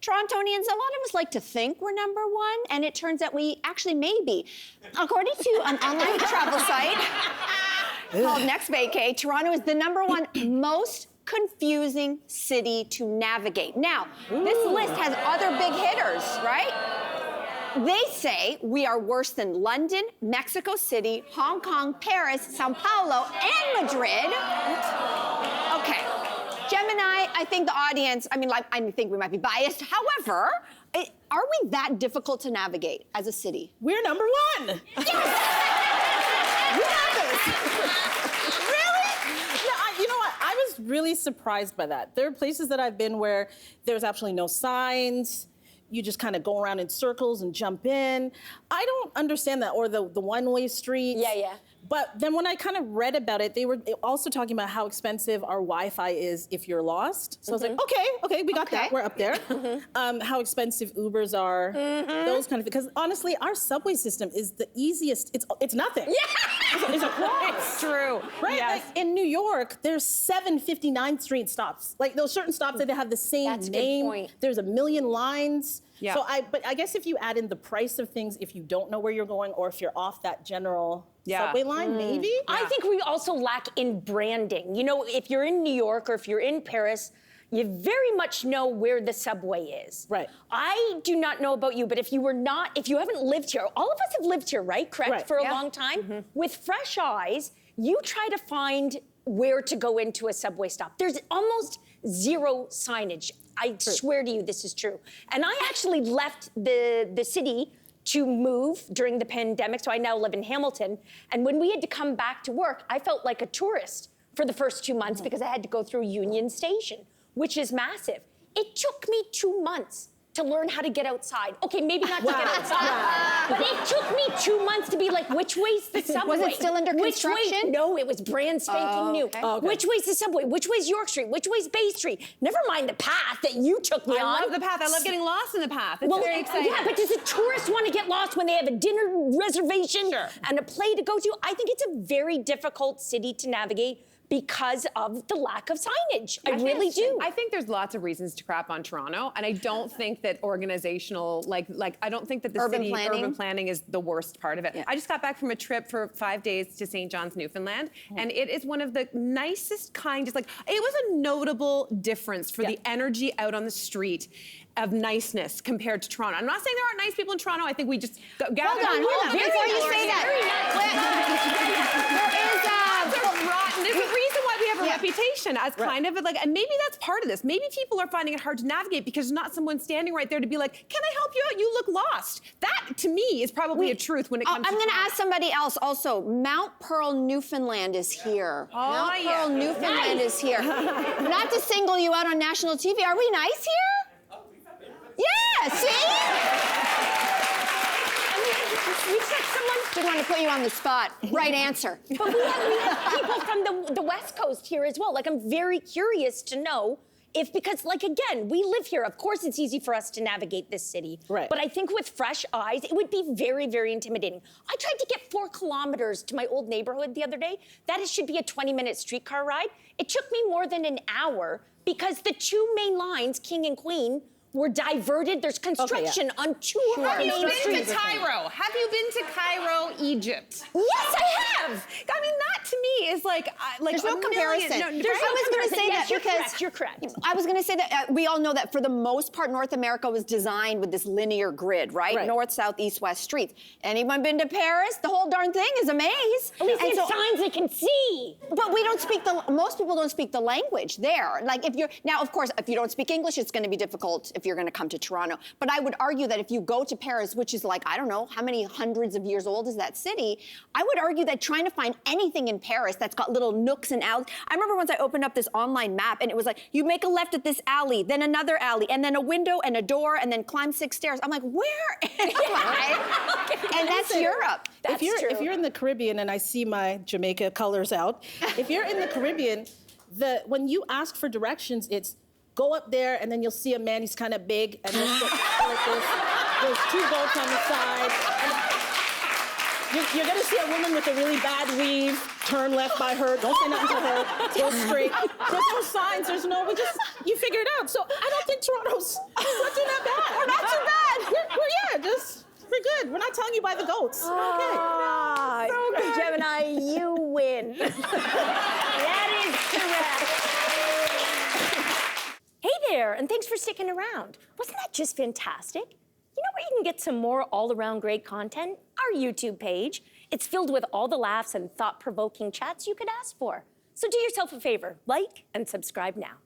Torontonians, a lot of us like to think we're number one, and it turns out we actually may be. According to an online travel site called Next Vacay, Toronto is the number one most confusing city to navigate. Now, this list has other big hitters, right? They say we are worse than London, Mexico City, Hong Kong, Paris, Sao Paulo, and Madrid. Okay, Gemini, I think the audience, I think we might be biased. However, are we that difficult to navigate as a city? We're number one. Yes! We got this. Really? No, you know what? I was really surprised by that. There are places that I've been where there's absolutely no signs. You just kind of go around in circles and jump in. I don't understand that, or the one-way streets. Yeah. But then when I kind of read about it, they were also talking about how expensive our Wi-Fi is if you're lost. So I was like, okay, we got that, we're up there. How expensive Ubers are, those kind of things. Because honestly, our subway system is the easiest, it's nothing. Yeah! It's a cross. It's true. Right? Yes. Like in New York, there's 7 59th Street stops. Like those certain stops that they have the same That's a good name. point. There's a million lines. Yeah. So I guess if you add in the price of things, if you don't know where you're going, or if you're off that general subway line, maybe. I think we also lack in branding. You know, if you're in New York or if you're in Paris, you very much know where the subway is. Right. I do not know about you, but if you haven't lived here, all of us have lived here, right? Correct? Right. For a long time. With fresh eyes, you try to find where to go into a subway stop. There's almost zero signage. I swear to you, this is true. And I actually left the city to move during the pandemic, so I now live in Hamilton. And when we had to come back to work, I felt like a tourist for the first 2 months because I had to go through Union Station, which is massive. It took me 2 months to learn how to get outside. Okay, maybe not to get outside, but it took me 2 months to be like, which way's the subway? Was it still under construction? No, it was brand spanking new. Okay. Okay. Which way's the subway? Which way's York Street? Which way's Bay Street? Never mind the path that you took me on. I love the path. I love getting lost in the path. It's very exciting. Yeah, but does a tourist want to get lost when they have a dinner reservation and a play to go to? I think it's a very difficult city to navigate because of the lack of signage. I really do. I think there's lots of reasons to crap on Toronto, and I don't think that organizational, I don't think that the Urban city planning? urban planning is the worst part of it. Yeah. I just got back from a trip for 5 days to St. John's, Newfoundland, and it is one of the nicest kind, it was a notable difference for the energy out on the street of niceness compared to Toronto. I'm not saying there aren't nice people in Toronto. I think we just gather. Hold on, before you say There's a reason why we have a reputation as kind of and maybe that's part of this. Maybe people are finding it hard to navigate because there's not someone standing right there to be like, can I help you out? You look lost. That, to me, is probably a truth when it comes to I'm going to Toronto. ask somebody else also. Mount Pearl, Newfoundland is here. Mount Pearl, Newfoundland is here. Not to single you out on national TV. Are we nice here? Yeah, see? We took someone. Didn't want to put you on the spot. Right answer. But we have people from the West Coast here as well. Like, I'm very curious to know if, because, like, again, we live here. Of course, it's easy for us to navigate this city. Right. But I think with fresh eyes, it would be very, very intimidating. I tried to get 4 kilometers to my old neighborhood the other day. That should be a 20-minute streetcar ride. It took me more than an hour because the 2 main lines, King and Queen, were diverted. There's construction on 2 of our main Have you been streets. to Cairo? Have you been to Cairo, Egypt? Yes, I have. I mean, that to me is like There's no comparison. There's I was going to say yes, that you're because correct, you're correct. I was going to say that we all know that for the most part, North America was designed with this linear grid, right? North, south, east, west streets. Anyone been to Paris? The whole darn thing is a maze. At least they have signs they can see. But we don't speak most people don't speak the language there. Like now, of course, if you don't speak English, it's going to be difficult if you're going to come to Toronto. But I would argue that if you go to Paris, which is like, I don't know, how many hundreds of years old is that city? I would argue that trying to find anything in Paris that's got little nooks and alleys. I remember once I opened up this online map and it was like, you make a left at this alley, then another alley, and then a window and a door, and then climb 6 stairs. I'm like, where am I? And that's Europe. That's If you're in the Caribbean, and I see my Jamaica colors out, if you're in the Caribbean, when you ask for directions, it's go up there, and then you'll see a man, he's kind of big, and there's there's 2 goats on the side. You're gonna see a woman with a really bad weave. turn left by her, don't say nothing to her, go straight. There's no signs, you figure it out. So I don't think Toronto's not doing that bad. We're not too bad. We're good. We're not telling you by the goats. We're okay. Gemini, you win. That is correct. Hey there, and thanks for sticking around. Wasn't that just fantastic? You know where you can get some more all-around great content? Our YouTube page. It's filled with all the laughs and thought-provoking chats you could ask for. So do yourself a favor, like and subscribe now.